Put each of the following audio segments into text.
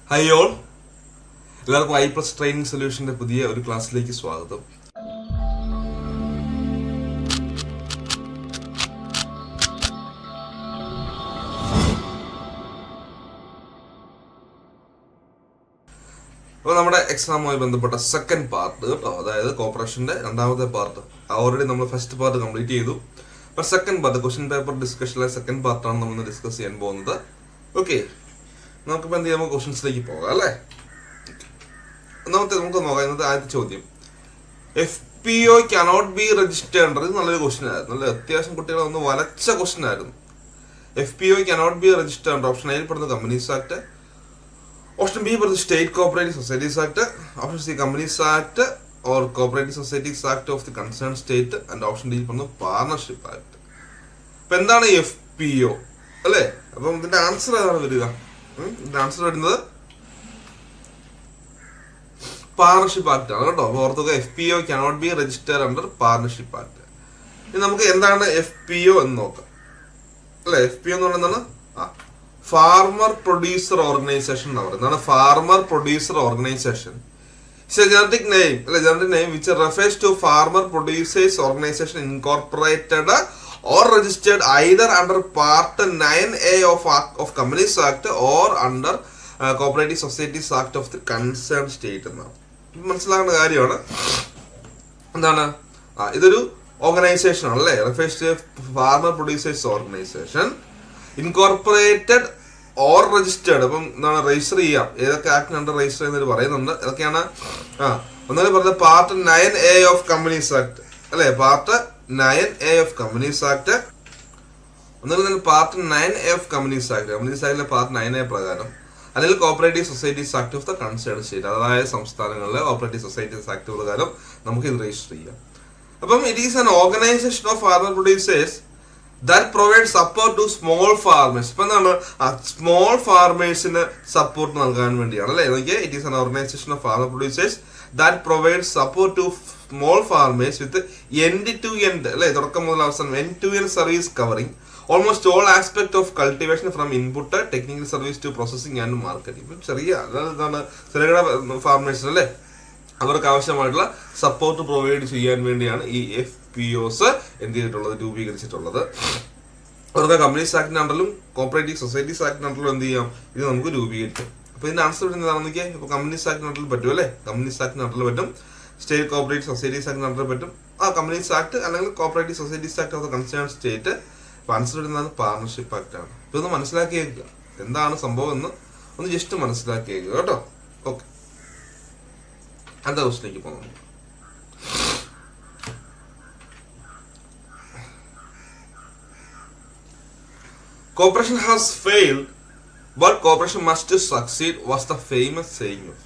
Hi all, എല്ലാവർക്കും I+ training സൊല്യൂഷന്റെ പുതിയ ഒരു ക്ലാസ്സിലേക്ക് സ്വാഗതം. അപ്പോൾ നമ്മുടെ എക്സാമുമായി ബന്ധപ്പെട്ട സെക്കൻഡ് പാർട്ട് കേട്ടോ, അതായത് കോപ്പറേഷന്റെ രണ്ടാമത്തെ പാർട്ട്. ഓൾറെഡി നമ്മൾ ഫസ്റ്റ് പാർട്ട് കംപ്ലീറ്റ് ചെയ്തു. അപ്പോൾ സെക്കൻഡ് പാർട്ട്, ക്വസ്റ്റ്യൻ പേപ്പർ ഡിസ്കഷനിലെ സെക്കൻഡ് പാർട്ടാണ് നമ്മൾ ഡിസ്കസ് ചെയ്യാൻ പോകുന്നത്. ഓക്കെ, നമുക്കിപ്പോൾ എന്ത് ചെയ്യാം, ക്വസ്റ്റ്യൻസിലേക്ക് പോകാം അല്ലേ. നമുക്ക് നോക്കാം. ഇന്നത്തെ ആദ്യത്തെ ചോദ്യം, FPO cannot be registered. ഇത് നല്ലൊരു ക്വസ്റ്റ്യൻ ആയിരുന്നു, നല്ല അത്യാവശ്യം കുട്ടികളെ ഒന്ന് വലച്ച ക്വസ്റ്റ്യൻ ആയിരുന്നു. FPO cannot be registered. Option എയിൽ പെടുന്ന കമ്പനീസ് ആക്ട്, ഓപ്ഷൻ ബി പെടുന്ന state cooperative societies act, option C companies act or cooperative societies act of the concern state, and option D പെടുന്ന പാർട്ണർഷിപ്പ് ആക്ട്. അപ്പൊ എന്താണ് FPO അല്ലേ? അപ്പം ഇതിന്റെ answer ഏതാണ് വരിക? ഇതിന്റെ ആൻസർ വരുന്നത് പാർട്ണർഷിപ്പ് ആക്ട് ആണ് കേട്ടോ. അപ്പൊ ഓർത്തുക, FPO cannot be registered under partnership act. ഇനി നമുക്ക് എന്താണ് FPO എന്ന് നോക്കാം അല്ലെ. FPO എന്ന് പറയുന്നത് ഫാർമർ പ്രൊഡ്യൂസർ ഓർഗനൈസേഷൻ എന്ന് പറയുന്നത്. എന്താണ് farmer producer organisation? Generic name അല്ലെ, generic name which refers to farmer producers organisation incorporated or registered either under Part 9A of Companies Act or under Cooperative Societies Act of the concerned state എന്നാണ്. മനസ്സിലാകുന്ന കാര്യമാണ്. എന്താണ് ഇതൊരു organisation ആണല്ലേ, refers to farmer producers organisation incorporated or registered. അപ്പം എന്താണ് register ചെയ്യാം, ഏതൊക്കെ ആക്ടിന് അണ്ടർ രജിസ്റ്റർ ചെയ്യുന്നവർ പറയുന്നുണ്ട്. ഏതൊക്കെയാണ്? ഒന്നാലും പറഞ്ഞത് Part 9A of Companies Act അല്ലെ, Part 9A of Companies Act. ഒന്നുകിൽ Part 9A of Companies Act, companies ആക്ടിലെ Part 9A പ്രകാരം, അല്ലെങ്കിൽ cooperative societies act of the concern state, അതായത് സംസ്ഥാനങ്ങളിലെ കോപ്പറേറ്റീവ് സൊസൈറ്റീസ് ആക്ട് പ്രകാരം നമുക്ക് ഇത് രജിസ്റ്റർ ചെയ്യാം. അപ്പം it is an organisation of farmer producers that provide support to small farmers. ഇപ്പൊ എന്താണ് സ്മോൾ ഫാർമേഴ്സിന് സപ്പോർട്ട് നൽകാൻ വേണ്ടിയാണ് അല്ലെ. It is an organisation of farmer producers that provide support to small farmers with end to end അല്ലെ, തുടക്കം മുതൽ അവസാനം end to end service covering almost all aspect of cultivation from input technical service to processing and marketing. ഇപ്പം ചെറുകിട ഫാർമേഴ്സിന് അല്ലെ, അവർക്ക് ആവശ്യമായിട്ടുള്ള support provide ചെയ്യാൻ വേണ്ടിയാണ് ഈ FPOs എന്ത് ചെയ്തിട്ടുള്ളത്, രൂപീകരിച്ചിട്ടുള്ളത്. അവർക്ക് കമ്പനീസ് ആക്ടിന്റെ അണ്ടറിലും കോപ്പറേറ്റീവ് സൊസൈറ്റീസ് ആക്ടിന്റെ അണ്ടറിലും എന്ത് ചെയ്യാം, ഇത് നമുക്ക് രൂപീകരിക്കാം. അപ്പൊ ഇതിന്റെ ആൻസർ എന്താണെന്ന് നോക്കിയാൽ, ഇപ്പൊ കമ്പനീസ് ആക്ടിന്റെ അണ്ടറിൽ പറ്റും അല്ലെ, കമ്പനീസ് ആക്ടിന്റെ അണ്ടറിൽ പറ്റും, സ്റ്റേറ്റ് കോപ്പറേറ്റീവ് സൊസൈറ്റീസ് ആക്ടിന്റെ അണ്ടറിൽ പറ്റും, കമ്പനീസ് ആക്ട് അല്ലെങ്കിൽ cooperative societies act of the concern state. Answer വരുന്നത് പാർട്ണർഷിപ്പ് ആക്ട് ആണ്. ഇപ്പൊ ഒന്ന് മനസ്സിലാക്കിയേക്കുക, എന്താണ് സംഭവം എന്ന് ഒന്ന് ജസ്റ്റ് മനസ്സിലാക്കിയേക്കുക കേട്ടോ. ഓക്കെ, അടുത്ത ക്വസ്റ്റിലേക്ക് പോകാം. Cooperation has failed, but cooperation must succeed was the famous saying of.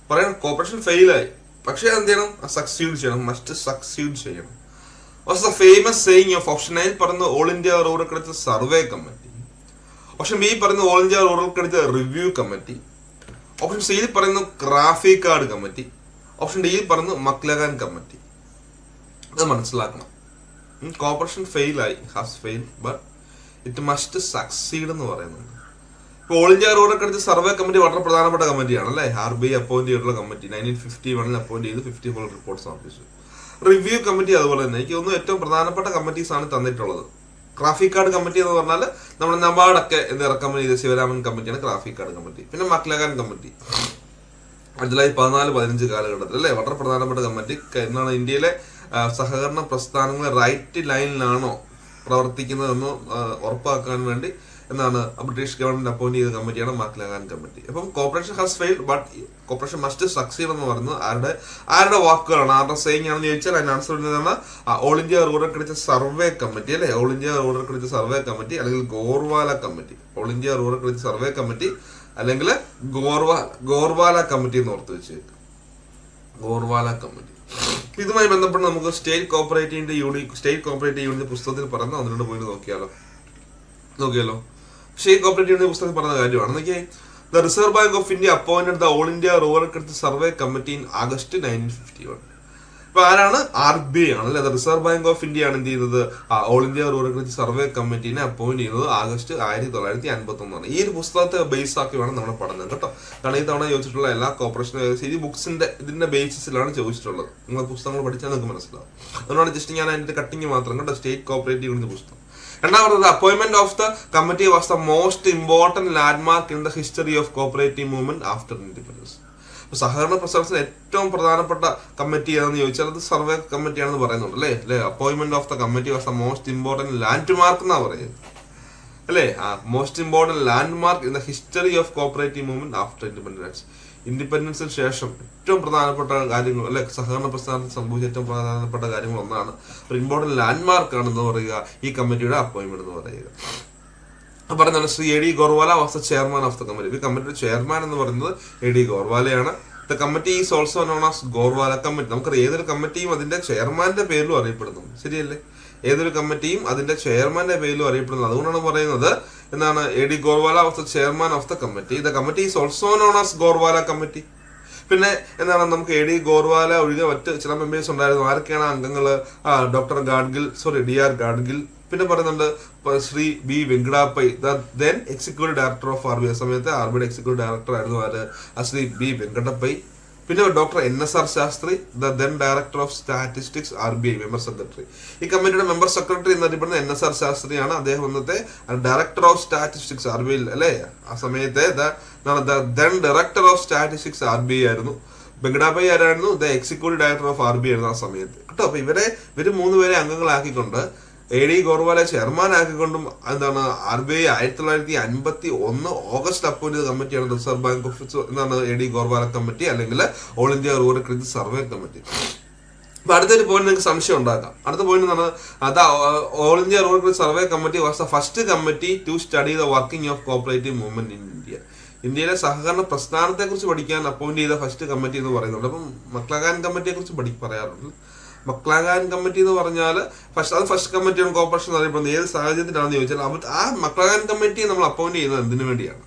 പറയണം കോപ്പറേഷൻ ഫെയിലായി, പക്ഷെ എന്ത് ചെയ്യണം, സക്സീഡ് ചെയ്യണം, മസ്റ്റ് സക്സീഡ് ചെയ്യണം. Was the famous saying of. Option A പറയുന്നത് all India rural credit survey committee, option B പറയുന്നത് all India rural credit review committee, option സിയിൽ പറയുന്നത് ഗ്രാഫിക് കാർഡ് കമ്മിറ്റി, ഓപ്ഷൻ ഡിയിൽ പറയുന്നത് മക്ലഗാൻ കമ്മിറ്റി. അത് മനസ്സിലാക്കണം. കോപ്പറേഷൻ ഫെയിലായി, has fail, but it must succeed എന്ന് പറയുന്നുണ്ട്. ഇപ്പോൾ all India rural credit survey committee വളരെ പ്രധാനപ്പെട്ട കമ്മിറ്റിയാണ് അല്ലെ, RBI അപ്പോയിന്റ് ചെയ്തിട്ടുള്ള കമ്മിറ്റി. 1951 അപ്പോയിന്റ് ചെയ്ത് 54 റിപ്പോർട്ട് സമർപ്പിച്ചു. റിവ്യൂ കമ്മിറ്റി അതുപോലെ തന്നെ എനിക്ക് തോന്നുന്നു ഏറ്റവും പ്രധാനപ്പെട്ട കമ്മിറ്റീസ് ആണ് തന്നിട്ടുള്ളത്. ഗ്രാഫിക് കാർഡ് കമ്മിറ്റി എന്ന് പറഞ്ഞാൽ നമ്മുടെ നബാർഡൊക്കെ ഇറക്കുമതി ചെയ്ത ശിവരാമൻ കമ്മിറ്റിയാണ് ഗ്രാഫിക് കാർഡ് കമ്മിറ്റി. പിന്നെ മക്ലഗാൻ കമ്മിറ്റി 2014-15 കാലഘട്ടത്തിൽ അല്ലെ, വളരെ പ്രധാനപ്പെട്ട കമ്മിറ്റി. എന്നാണ് ഇന്ത്യയിലെ സഹകരണ പ്രസ്ഥാനങ്ങൾ റൈറ്റ് ലൈനിലാണോ പ്രവർത്തിക്കുന്നതെന്ന് ഉറപ്പാക്കാൻ വേണ്ടി എന്താണ് ബ്രിട്ടീഷ് ഗവൺമെന്റ് അപ്പോയിന്റ് ചെയ്ത കമ്മിറ്റിയാണ് മക്ലഗാൻ കമ്മിറ്റി. അപ്പം corporation has failed but corporation must succeed എന്ന് പറയുന്നത് ആരുടെ വാക്കുകളാണ്, ആരുടെ സേയിങ് ആണെന്ന് ചോദിച്ചാൽ അതിന് ആൻസർ വരുന്നതാണ് all India rural credit survey committee അല്ലെ, all India rural credit survey committee അല്ലെങ്കിൽ Gorwala committee. All India rural credit survey committee അല്ലെങ്കിൽ ഗോർവാല കമ്മിറ്റി എന്ന് ഓർത്ത് വെച്ചേക്ക്, ഗോർവാല കമ്മിറ്റി. ഇതുമായി ബന്ധപ്പെട്ട് നമുക്ക് സ്റ്റേറ്റ് കോപ്പറേറ്റീവ് യൂണിറ്റ് പുസ്തകത്തിൽ പറഞ്ഞ അതിനോട് പോയിട്ട് നോക്കിയാലോ. സ്റ്റേറ്റ് കോപ്പറേറ്റീവ് യൂണിറ്റ് പുസ്തകത്തിൽ പറഞ്ഞ കാര്യമാണ്. നോക്കിയേ, the reserve bank of India appointed the all India rural credit survey committee in August 1951. ഇപ്പൊ ആരാണ്? RBI ആണ് അല്ലെ, റിസർവ് ബാങ്ക് ഓഫ് ഇന്ത്യ ആണ് എന്ത് ചെയ്യുന്നത്? ഓൾ ഇന്ത്യ റൂറൽ സർവേ കമ്മിറ്റീനെ അപ്പോയിന്റ് ചെയ്യുന്നത് ആഗസ്റ്റ് 1951. ഈ ഒരു പുസ്തകത്തെ ബേസ് ആക്കി വേണം നമ്മുടെ പഠനം കേട്ടോ. കാരണം ഈ തവണ ചോദിച്ചിട്ടുള്ള എല്ലാ കോർപ്പറേഷൻ ഈ ബുക്സിന്റെ ഇതിന്റെ ബേസിസിലാണ് ചോദിച്ചിട്ടുള്ളത്. നിങ്ങൾ പുസ്തകങ്ങൾ പഠിച്ചാൽ നിങ്ങൾക്ക് മനസ്സിലാവും. അതുകൊണ്ടാണ് ജസ്റ്റ് ഞാൻ അതിന്റെ കട്ടിങ് മാത്രം കേട്ടോ. സ്റ്റേറ്റ് കോപ്പറേറ്റീവ് പുസ്തകം. രണ്ടാമത് appointment of the committee was the most important landmark in the history of cooperative movement after independence. സഹകരണ പ്രസ്ഥാനത്തിന് ഏറ്റവും പ്രധാനപ്പെട്ട കമ്മിറ്റി ഏതെന്ന് ചോദിച്ചാൽ അത് സർവേ കമ്മിറ്റിയാണെന്ന് പറയുന്നുണ്ട് അല്ലേ. Appointment of the committee was the most important landmark എന്നാ പറയുന്നത് അല്ലേ. Most important landmark in the history of cooperative movement after independence. ഇൻഡിപെൻഡൻസിന് ശേഷം ഏറ്റവും പ്രധാനപ്പെട്ട കാര്യങ്ങൾ അല്ലെ, സഹകരണ പ്രസ്ഥാനത്തിൽ സംഭവിച്ച ഏറ്റവും പ്രധാനപ്പെട്ട കാര്യങ്ങൾ ഒന്നാണ്. ഒരു ഇമ്പോർട്ടന്റ് ലാൻഡ് മാർക്ക് ആണെന്ന് പറയുക ഈ കമ്മിറ്റിയുടെ അപ്പോയിന്റ്മെന്റ് എന്ന് പറയുക. പറയുന്നത് Shri A.D. Gorwala was the chairman of the committee. ഈ കമ്മിറ്റിയുടെ ചെയർമാൻ എന്ന് പറയുന്നത് A.D. ഗോർവാലയാണ്. The committee is also known as Gorwala committee. നമുക്കറിയാം ഏതൊരു കമ്മിറ്റിയും അതിന്റെ ചെയർമാന്റെ പേരിലും അറിയപ്പെടുന്നു, ശരിയല്ലേ? ഏതൊരു കമ്മിറ്റിയും അതിന്റെ ചെയർമാന്റെ പേരിലും അറിയപ്പെടുന്നത്. അതുകൊണ്ടാണ് പറയുന്നത് എന്താണ്, A.D. Gorwala was the chairman of the committee. The committee is also known as Gorwala committee. പിന്നെ എന്താണ്, നമുക്ക് A.D. ഗോർവാല ഒഴികെ മറ്റ് ചില മെമ്പേഴ്സ് ഉണ്ടായിരുന്നു. ആരൊക്കെയാണ് അംഗങ്ങള്? Doctor Gadgil, D.R. ഗാഡ്ഗിൽ. പിന്നെ പറയുന്നുണ്ട് Shri B. Venkatappaiah, then executive director of RBI. ആ സമയത്ത് RBIയുടെ എക്സിക്യൂട്ടീവ് ഡയറക്ടർ ആയിരുന്നു ശ്രീ B. വെങ്കടപ്പൈ. പിന്നെ doctor NSR Shastri, then director of statistics RBI member secretary. ഈ കമ്മിറ്റിയുടെ മെമ്പർ സെക്രട്ടറി എന്നറിയപ്പെടുന്ന NSR ശാസ്ത്രിയാണ്. അദ്ദേഹം വന്നത്തെ ഡയറക്ടർ ഓഫ് സ്റ്റാറ്റിസ്റ്റിക്സ് RBI അല്ലെ. ആ സമയത്തെ then director of statistics RBI ആയിരുന്നു. വെങ്കടാപ്പൈ ആരായിരുന്നു? എക്സിക്യൂട്ടീവ് ഡയറക്ടർ ഓഫ് RBI ആയിരുന്നു ആ സമയത്ത് കേട്ടോ. അപ്പൊ ഇവര് മൂന്നുപേരെ അംഗങ്ങളാക്കിക്കൊണ്ട് A.D. ഗോർവാല ചെയർമാൻ ആക്കിക്കൊണ്ടും എന്താണ് RBI 1951 ഓഗസ്റ്റ് അപ്പോയിന്റ് ചെയ്ത കമ്മിറ്റിയാണ് റിസർവ് ബാങ്ക് ഓഫ് എന്താണ് A.D. ഗോർവാല കമ്മിറ്റി അല്ലെങ്കിൽ all India rural credit survey committee. അപ്പൊ അടുത്തൊരു പോയിന്റ് നിങ്ങൾക്ക് സംശയം ഉണ്ടാക്കാം. അടുത്ത പോയിന്റ് എന്ന് പറഞ്ഞാൽ all India rural credit survey committee was the first committee to study the working of cooperative movement in India. ഇന്ത്യയിലെ സഹകരണ പ്രസ്ഥാനത്തെ കുറിച്ച് പഠിക്കാൻ അപ്പോയിന്റ് ചെയ്ത ഫസ്റ്റ് കമ്മിറ്റി എന്ന് പറയുന്നുണ്ട്. അപ്പം മക്ലഗാൻ കമ്മിറ്റിയെ കുറിച്ച് പറയാറുണ്ട്. മക്ലഗാൻ കമ്മിറ്റി എന്ന് പറഞ്ഞാൽ ഫസ്റ്റ് കമ്മിറ്റിയാണ് കോർപ്പറേഷൻ അറിയപ്പെടുന്നത്. ഏത് സാഹചര്യത്തിലാണെന്ന് ചോദിച്ചാൽ ആ മക്ലഗാൻ കമ്മിറ്റിയെ നമ്മൾ അപ്പോയിന്റ് ചെയ്യുന്നത് എന്തിനു വേണ്ടിയാണ്?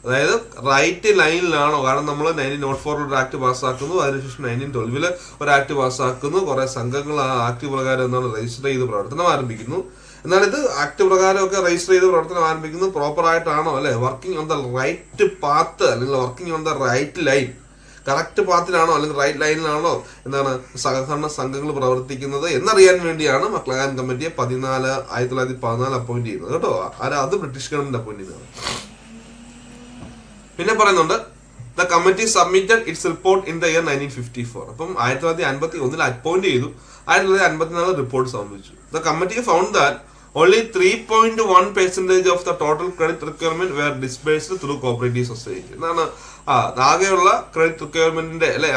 അതായത് റൈറ്റ് ലൈനിലാണോ? കാരണം നമ്മൾ 1904 ഒരു ആക്ട് പാസ്സാക്കുന്നു, അതിനുശേഷം 1912 ഒരു ആക്ട് പാസ്സാക്കുന്നു, കുറെ സംഘങ്ങൾ ആ ആക്ട് പ്രകാരം എന്താണ് രജിസ്റ്റർ ചെയ്ത് പ്രവർത്തനം ആരംഭിക്കുന്നു. എന്നാൽ ഇത് ആക്ട് പ്രകാരമൊക്കെ രജിസ്റ്റർ ചെയ്ത് പ്രവർത്തനം ആരംഭിക്കുന്നത് പ്രോപ്പർ ആയിട്ടാണോ അല്ലെ? Working on the right path അല്ലെങ്കിൽ working on the right line, correct പാത്തിലാണോ അല്ലെങ്കിൽ റൈറ്റ് ലൈനിലാണോ എന്താണ് സഹകരണ സംഘങ്ങൾ പ്രവർത്തിക്കുന്നത് എന്നറിയാൻ വേണ്ടിയാണ് മക്ലഗാൻ കമ്മിറ്റിയെ 1914 അപ്പോയിന്റ് ചെയ്യുന്നത് കേട്ടോ. അത് ബ്രിട്ടീഷ് ഗവൺമെന്റ് അപ്പോയിന്റ് ചെയ്തതാണ്. പിന്നെ പറയുന്നുണ്ട് the committee submitted it's report in the year 1954. അപ്പം 1951 അപ്പോയിന്റ് ചെയ്തു, 1954 റിപ്പോർട്ട് സമർപ്പിച്ചു. The committee found that only 3.1% of the total credit requirement were disbursed through cooperative society. എന്നാണ് ആകെയുള്ള ക്രെഡിറ്റ് റിക്വയർമെന്റിന്റെ അല്ലെ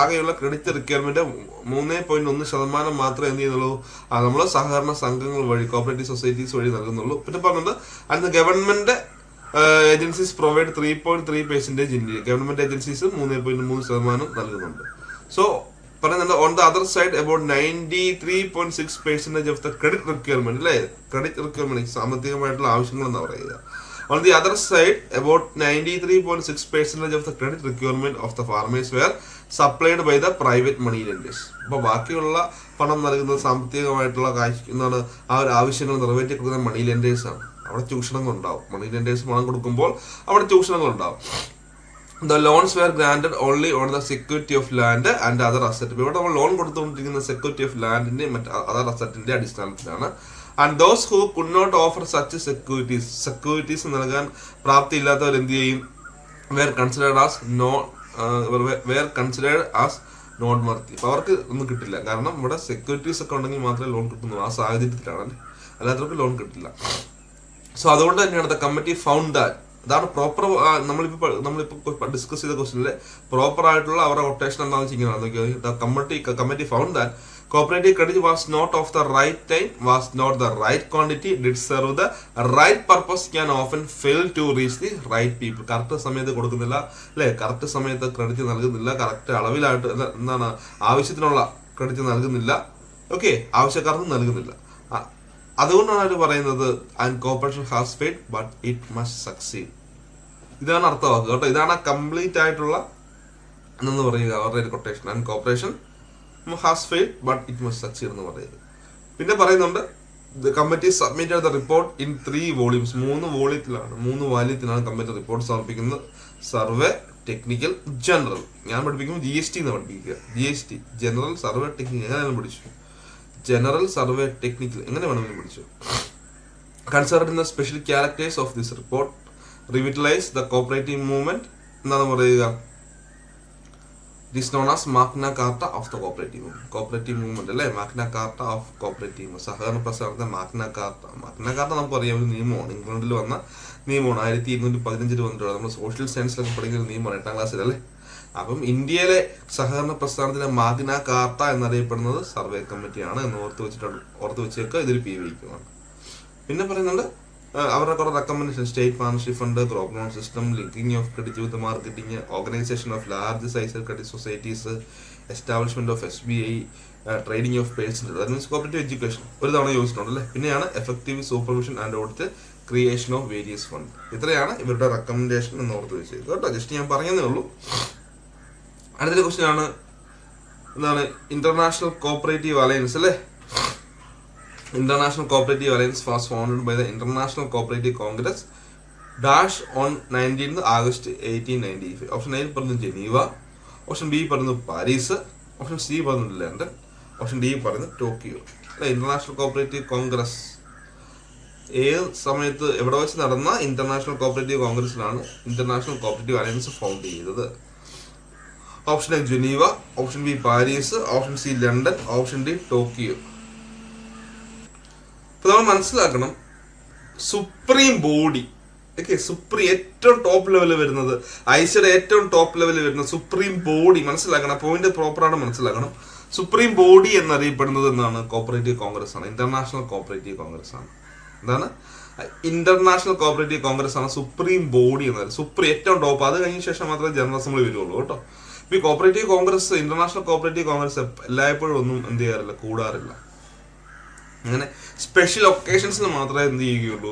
ആകെയുള്ള ക്രെഡിറ്റ് റിക്വയർമെന്റ് 3.1% മാത്രമേ എന്ത് ചെയ്യുന്നുള്ളൂ നമ്മൾ സഹകരണ സംഘങ്ങൾ വഴി കോപ്പറേറ്റീവ് സൊസൈറ്റീസ് വഴി നൽകുന്നുള്ളൂ. പിന്നെ പറഞ്ഞത് അന്ന് government agencies provide 3.3% India. Government agencies 3.3% നൽകുന്നുണ്ട്. സോ പറയുന്നുണ്ട് on the other side about 93.6% of the credit requirement അല്ലെ, ക്രെഡിറ്റ് റിക്വയർമെന്റ് സാമ്പത്തികമായിട്ടുള്ള ആവശ്യങ്ങൾ എന്നാ പറയുക. On the other side about 93.6% of the credit requirement of the farmers were supplied by the private money lenders. അപ്പൊ ബാക്കിയുള്ള പണം നൽകുന്നത് സാമ്പത്തികമായിട്ടുള്ള എന്താണ് ആ ഒരു ആവശ്യങ്ങൾ നിറവേറ്റി കൊടുക്കുന്ന മണി ലെൻഡേഴ്സ് ആണ്. അവിടെ ചൂഷണങ്ങൾ ഉണ്ടാവും. മണി ലെൻഡേഴ്സ് പണം കൊടുക്കുമ്പോൾ അവിടെ ചൂഷണങ്ങൾ ഉണ്ടാവും. The loans were granted only on the security of land and other assets. ഇവിടെ നമ്മൾ ലോൺ കൊടുത്തുകൊണ്ടിരിക്കുന്ന സെക്യൂരിറ്റി ഓഫ് ലാൻഡിന്റെ മറ്റ് അതർ അസറ്റിന്റെ അടിസ്ഥാനത്തിലാണ്. And those who could not offer such securities നൽകാൻ പ്രാപ്തി ഇല്ലാത്തവർ എന്ത് ചെയ്യും? Were considered as not worthy. അപ്പൊ അവർക്ക് ഒന്നും കിട്ടില്ല. കാരണം ഇവിടെ സെക്യൂരിറ്റീസ് ഒക്കെ ഉണ്ടെങ്കിൽ മാത്രമേ ലോൺ കിട്ടുന്നു. ആ സാഹചര്യത്തിലാണ്, അല്ലാത്തവർക്ക് ലോൺ കിട്ടില്ല. സോ അതുകൊണ്ട് തന്നെയാണ് ദ കമ്മിറ്റി ഫൗണ്ട് ദാറ്റ് അതാണ് പ്രോപ്പർ നമ്മളിപ്പോ ഡിസ്കസ് ചെയ്ത ക്വസ്റ്റ്യനിലെ പ്രോപ്പർ ആയിട്ടുള്ള അവരുടെ കൊട്ടേഷൻ എന്താണെന്ന് വെച്ചാൽ committee found that cooperative credit was not of the right time, was not the right quantity, did serve the right purpose, can often fail to reach the right people. Correct സമയത്ത് കൊടുക്കുന്നില്ല അല്ലെ, correct സമയത്ത് credit നൽകുന്നില്ല, correct അളവിലായിട്ട് എന്താണ് ആവശ്യത്തിനുള്ള credit നൽകുന്നില്ല, okay, ആവശ്യക്കാർക്ക് നൽകുന്നില്ല. അതുകൊണ്ടാണ് അവർ പറയുന്നത് and cooperation has failed but it must succeed. ഇതാണ് അർത്ഥമാക്കുക കേട്ടോ. ഇതാണ് കംപ്ലീറ്റ് ആയിട്ടുള്ള എന്ന് പറയുക അവരുടെ ഒരു quotation. And cooperation has failed but it must succeed എന്ന് പറയുന്നത്. പിന്നെ പറയുന്നുണ്ട് the committee submitted the report in 3 volumes. 3 വാല്യത്തിലാണ് കമ്മിറ്റി റിപ്പോർട്ട് സമർപ്പിക്കുന്നത്. Survey, technical, general. ഞാൻ പഠിപ്പിക്കുമ്പോൾ GST എന്ന് പഠിപ്പിക്കുക. GST ജനറൽ, സർവേ, ടെക്നിക്കൽ എങ്ങനെയാണ് പഠിച്ചു? ജനറൽ, സർവേ, ടെക്നിക്കൽ എങ്ങനെ വേണമെങ്കിലും പഠിച്ചു. Considering the special characters of this report revitalise the cooperative movement. എന്താണ് പറയുക? It is known as magna carta of the cooperative movement. Cooperative movement അല്ലേ, മാഗ്ന കാർട്ട ഓഫ് കോപ്പറേറ്റീവ് സഹകരണ പ്രസ്ഥാനത്തെ മാഗ്ന കാർട്ട. മാഗ്ന കാർട്ട നമുക്കറിയാം ഒരു നിയമമാണ്, ഇംഗ്ലണ്ടിൽ വന്ന നിയമമാണ്. 1215 വന്നിട്ടുള്ളത്. നമ്മൾ സോഷ്യൽ സയൻസിലൊക്കെ പഠിക്കുന്ന നിയമമാണ് 8ാം ക്ലാസ്സിലല്ലേ. അപ്പം ഇന്ത്യയിലെ സഹകരണ പ്രസ്ഥാനത്തിലെ മാഗ്ന കാർട്ട എന്നറിയപ്പെടുന്നത് സർവേ കമ്മിറ്റിയാണ് എന്ന് ഓർത്ത് വെച്ചേക്കുക. ഇതൊരു PVQ-ആണ്. പിന്നെ പറയുന്നുണ്ട് അവരുടെ കുറെ recommendation: state partnership fund, crop loan system, linking of credit with marketing, organisation of large size credit societies, establishment of SBI, training of person, means cooperative education. ഒരു തവണ ചോദിച്ചിട്ടുണ്ട് അല്ലേ. പിന്നെയാണ് effective supervision and audit, creation of various fund. ഇത്രയാണ് ഇവരുടെ recommendation എന്ന് ഓർത്ത് വെച്ചത് കേട്ടോ. ജസ്റ്റ് ഞാൻ പറഞ്ഞതേ ഉള്ളൂ. അടുത്തൊരു ക്വസ്റ്റ്യൻ ആണ്, എന്താണ് ഇന്റർനാഷണൽ കോപ്പറേറ്റീവ് അലയൻസ് അല്ലേ. International Cooperative Alliance was founded by the International Cooperative Congress dash on 19th August 1895. Option A പറഞ്ഞു ജനീവ, ഓപ്ഷൻ B പറഞ്ഞു പാരീസ്, ഓപ്ഷൻ C പറഞ്ഞു ലണ്ടൻ, ഓപ്ഷൻ D പറഞ്ഞു ടോക്കിയോ. ഇന്റർനാഷണൽ കോപ്പറേറ്റീവ് കോൺഗ്രസ് ഏത് സമയത്ത് എവിടെ വെച്ച് നടന്ന ഇന്റർനാഷണൽ കോപ്പറേറ്റീവ് കോൺഗ്രസിലാണ് ഇന്റർനാഷണൽ കോപ്പറേറ്റീവ് അലയൻസ് ഫൗണ്ട് ചെയ്തത്? Option A Geneva, option B Paris, option C London, option D Tokyo. അപ്പൊ നമ്മൾ മനസ്സിലാക്കണം, സുപ്രീം ബോഡി ഏറ്റവും ടോപ്പ് ലെവലിൽ വരുന്നത്, ഐസിയുടെ ഏറ്റവും ടോപ്പ് ലെവലിൽ വരുന്ന സുപ്രീം ബോഡി മനസ്സിലാക്കണം. പോയിന്റ് പ്രോപ്പറാണ് മനസ്സിലാക്കണം. സുപ്രീം ബോഡി എന്നറിയപ്പെടുന്നത് എന്താണ്? കോപ്പറേറ്റീവ് കോൺഗ്രസ് ആണ്. ഇന്റർനാഷണൽ കോപ്പറേറ്റീവ് കോൺഗ്രസ് ആണ്. എന്താണ്? ഇന്റർനാഷണൽ കോപ്പറേറ്റീവ് കോൺഗ്രസ് ആണ് സുപ്രീം ബോഡി എന്ന് പറയുന്നത്. ഏറ്റവും ടോപ്പ്. അത് കഴിഞ്ഞ ശേഷം മാത്രമേ ജനറൽ അസംബ്ലി വരുള്ളൂ കേട്ടോ. ഈ cooperative Congress, international cooperative Congress എല്ലായ്പ്പോഴും ഒന്നും എന്ത് ചെയ്യാറില്ല, കൂടാറില്ല. അങ്ങനെ സ്പെഷ്യൽ ഒക്കേഷൻസിന് മാത്രമേ എന്ത് ചെയ്യുകയുള്ളൂ,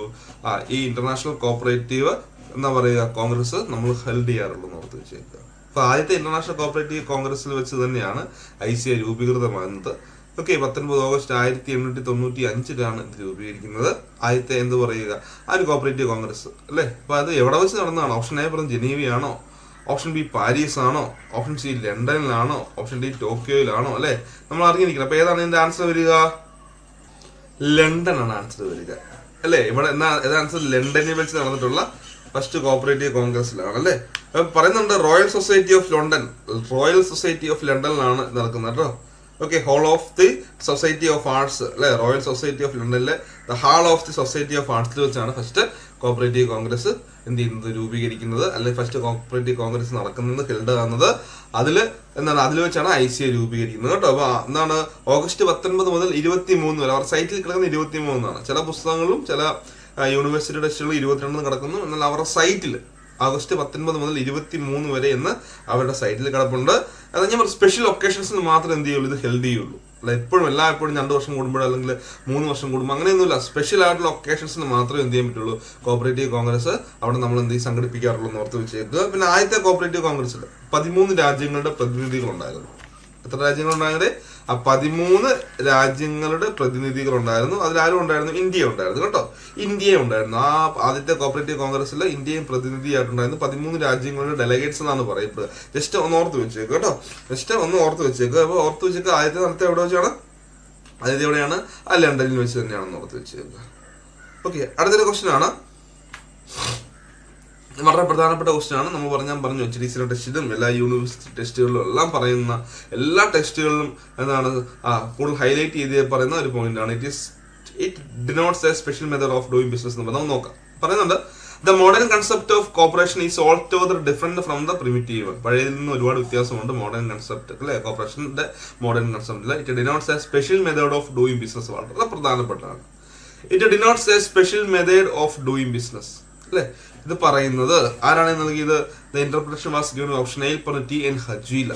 ഈ ഇന്റർനാഷണൽ കോപ്പറേറ്റീവ് എന്താ പറയുക കോൺഗ്രസ് നമ്മൾ ഹെൽഡ് ചെയ്യാറുള്ളൂ എന്ന് ഓർത്ത് വെച്ചേക്കുക. അപ്പൊ ആദ്യത്തെ ഇന്റർനാഷണൽ കോപ്പറേറ്റീവ് കോൺഗ്രസിൽ വെച്ച് തന്നെയാണ് ICI രൂപീകൃതമാകുന്നത്. 19 ഓഗസ്റ്റ് 1895 ഇത് രൂപീകരിക്കുന്നത്. ആദ്യത്തെ എന്ത് പറയുക ആ ഒരു കോപ്പറേറ്റീവ് കോൺഗ്രസ് അല്ലേ. അപ്പൊ അത് എവിടെ വെച്ച് നടന്നതാണ്? ഓപ്ഷൻ A പറഞ്ഞ ജനീവയാണോ, ഓപ്ഷൻ B പാരീസ് ആണോ, ഓപ്ഷൻ C ലണ്ടനിലാണോ, ഓപ്ഷൻ D ടോക്കിയോയിലാണോ അല്ലെ. നമ്മൾ അറിഞ്ഞിരിക്കണം. അപ്പൊ ഏതാണ് ഇതിന്റെ ആൻസർ വരിക? ലണ്ടൻ ആണ് ആൻസർ വരിക അല്ലേ. ഇവിടെ ആൻസർ ലണ്ടനിൽ വെച്ച് നടന്നിട്ടുള്ള ഫസ്റ്റ് കോപ്പറേറ്റീവ് കോൺഗ്രസിലാണ് അല്ലേ. പറയുന്നുണ്ട് റോയൽ സൊസൈറ്റി ഓഫ് ലണ്ടനിലാണ് നടക്കുന്നത് കേട്ടോ. Hall of the society of arts അല്ലെ. റോയൽ സൊസൈറ്റി ഓഫ് ലണ്ടനിലെ hall of the society of ആർട്സിൽ വെച്ചാണ് ഫസ്റ്റ് കോപ്പറേറ്റീവ് കോൺഗ്രസ് എന്ത് ചെയ്യുന്നത്, രൂപീകരിക്കുന്നത് അല്ലെങ്കിൽ ഫസ്റ്റ് കോപ്പറേറ്റീവ് കോൺഗ്രസ് നടക്കുന്നത്, ഹെൽഡ് ആകുന്നത്. അതിൽ വെച്ചാണ് ICI രൂപീകരിക്കുന്നത് കേട്ടോ. അപ്പൊ എന്താണ് ഓഗസ്റ്റ് 19 മുതൽ 23 വരെ അവർ സൈറ്റിൽ കിടക്കുന്ന 23 ചില പുസ്തകങ്ങളും ചില യൂണിവേഴ്സിറ്റി ടെസ്റ്റുകൾ 22 കിടക്കുന്നു. എന്നാൽ അവരുടെ സൈറ്റിൽ ഓഗസ്റ്റ് 19 മുതൽ 23 വരെ എന്ന് അവരുടെ സൈറ്റിൽ കിടപ്പുണ്ട്. അത് ഞാൻ സ്പെഷ്യൽ ഒക്കേഷൻസിന് മാത്രം എന്ത് ചെയ്യുള്ളൂ, ഇത് ഹെൽഡ് ചെയ്യുള്ളൂ. അല്ല എപ്പോഴും 2 വർഷം കൂടുമ്പോഴോ അല്ലെങ്കിൽ 3 വർഷം കൂടുമ്പോൾ അങ്ങനെയൊന്നുമില്ല. സ്പെഷ്യൽ ആയിട്ടുള്ള ഒക്കേഷൻസിന് മാത്രമേ എന്ത് ചെയ്യാൻ പറ്റുള്ളൂ, കോപ്പറേറ്റീവ് കോൺഗ്രസ് അവിടെ നമ്മൾ എന്ത് സംഘടിപ്പിക്കാറുള്ളൂ എന്ന് ഓർത്ത് വെച്ചേക്കുക. പിന്നെ ആദ്യത്തെ കോപ്പറേറ്റീവ് കോൺഗ്രസിൽ 13 രാജ്യങ്ങളുടെ പ്രതിനിധികളുണ്ടായിരുന്നു. എത്ര രാജ്യങ്ങളുണ്ടായത്? 13 രാജ്യങ്ങളുടെ പ്രതിനിധികളുണ്ടായിരുന്നു. അതിലാരും ഉണ്ടായിരുന്നു? ഇന്ത്യ ഉണ്ടായിരുന്നു കേട്ടോ. ഇന്ത്യ ഉണ്ടായിരുന്നു. ആ ആദ്യത്തെ കോപ്പറേറ്റീവ് കോൺഗ്രസിൽ ഇന്ത്യയും പ്രതിനിധിയായിട്ടുണ്ടായിരുന്നു. 13 രാജ്യങ്ങളുടെ ഡെലഗേറ്റ്സ് എന്നാണ് പറയപ്പെടുക. ജസ്റ്റ് ഒന്ന് ഓർത്ത് വെച്ചേക്കുക കേട്ടോ. അപ്പൊ ഓർത്ത് വെച്ചേക്കുക. ആദ്യത്തെ നടത്തിയ എവിടെ വെച്ചാണ്? ആദ്യത്തെ എവിടെയാണ്? ലണ്ടനിൽ വെച്ച് തന്നെയാണെന്ന് ഓർത്ത് വെച്ചേക്കുക. അടുത്തൊരു ക്വസ്റ്റ്യൻ ആണ്, വളരെ പ്രധാനപ്പെട്ട ക്വസ്റ്റ്യൻ ആണ്. നമ്മൾ പറഞ്ഞു HDC ടെസ്റ്റിലും എല്ലാ യൂണിവേഴ്സിറ്റി ടെസ്റ്റുകളിലും എല്ലാം പറയുന്ന എല്ലാ ടെസ്റ്റുകളിലും എന്താണ് കൂടുതൽ ഹൈലൈറ്റ് ചെയ്ത് പറയുന്ന ഒരു പോയിന്റ് ആണ്. It denotes a special method of doing business എന്ന് നമുക്ക് നോക്കാം. പറയുന്നുണ്ട് the modern concept of cooperation is altogether different from the primitive. പഴയതിൽ നിന്ന് ഒരുപാട് വ്യത്യാസമുണ്ട് മോഡേൺ കൺസെപ്റ്റ് അല്ലെ. കോപ്പറേഷന്റെ മോഡേൺ കൺസെപ്റ്റിൽ it denotes a special method of doing business. വളരെ പ്രധാനപ്പെട്ടതാണ്. It denotes a special method of doing business അല്ലെ. ഇത് പറയുന്നത് ആരാണ് നൽകിയത്? The interpretation was given. Option A പറഞ്ഞു TN ഹജീല,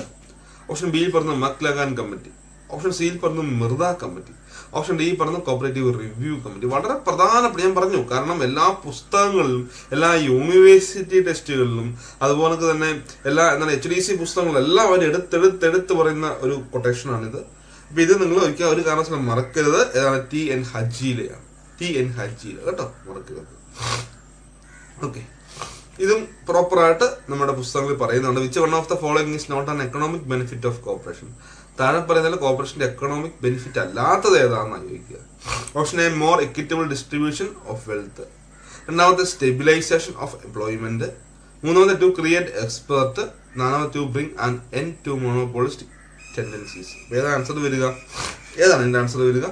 ഓപ്ഷൻ B പറഞ്ഞു മക്ലഗാൻ കമ്മിറ്റി, ഓപ്ഷൻ C പറഞ്ഞു മിർദ കമ്മിറ്റി, ഓപ്ഷൻ ഡി പറഞ്ഞ കോപ്പറേറ്റീവ് റിവ്യൂ കമ്മിറ്റി. വളരെ പ്രധാനപ്പെട്ട, ഞാൻ പറഞ്ഞു, കാരണം എല്ലാ പുസ്തകങ്ങളിലും എല്ലാ യൂണിവേഴ്സിറ്റി ടെസ്റ്റുകളിലും അതുപോലെ തന്നെ എല്ലാ HDC പുസ്തകങ്ങളിലും എല്ലാം അവർ എടുത്ത് പറയുന്ന ഒരു കൊട്ടേഷനാണിത്. അപ്പൊ ഇത് നിങ്ങൾ ഒരിക്കലും ഒരു കാരണവശാലും മറക്കരുത്. ഏതാണ്? TN ഹജീലയാണ്. TN ഹജീല കേട്ടോ, മറക്കരുത്. ഓക്കെ, ഇതും പ്രോപ്പറായിട്ട് നമ്മുടെ പുസ്തകങ്ങളിൽ പറയുന്നുണ്ട്. Which one of the following is not an economic benefit of corporation? താഴെ പറയുന്നത് കോർപ്പറേഷന്റെ എക്കണോമിക് ബെനിഫിറ്റ് അല്ലാത്തത് ഏതാണെന്ന് ചോദിക്കുക. Option a more equitable distribution of wealth. രണ്ടാമത്തെ സ്റ്റെബിലൈസേഷൻ ഓഫ് എംപ്ലോയ്മെന്റ്. മൂന്നാമത്തെ ടു ക്രിയേറ്റ് എക്സ്പെർട്ട്. നാലാമത്തെ to bring an end to monopolistic tendencies. ഏതാണ് ആൻസർ വരിക? ഏതാണ് എന്റെ ആൻസർ വരിക?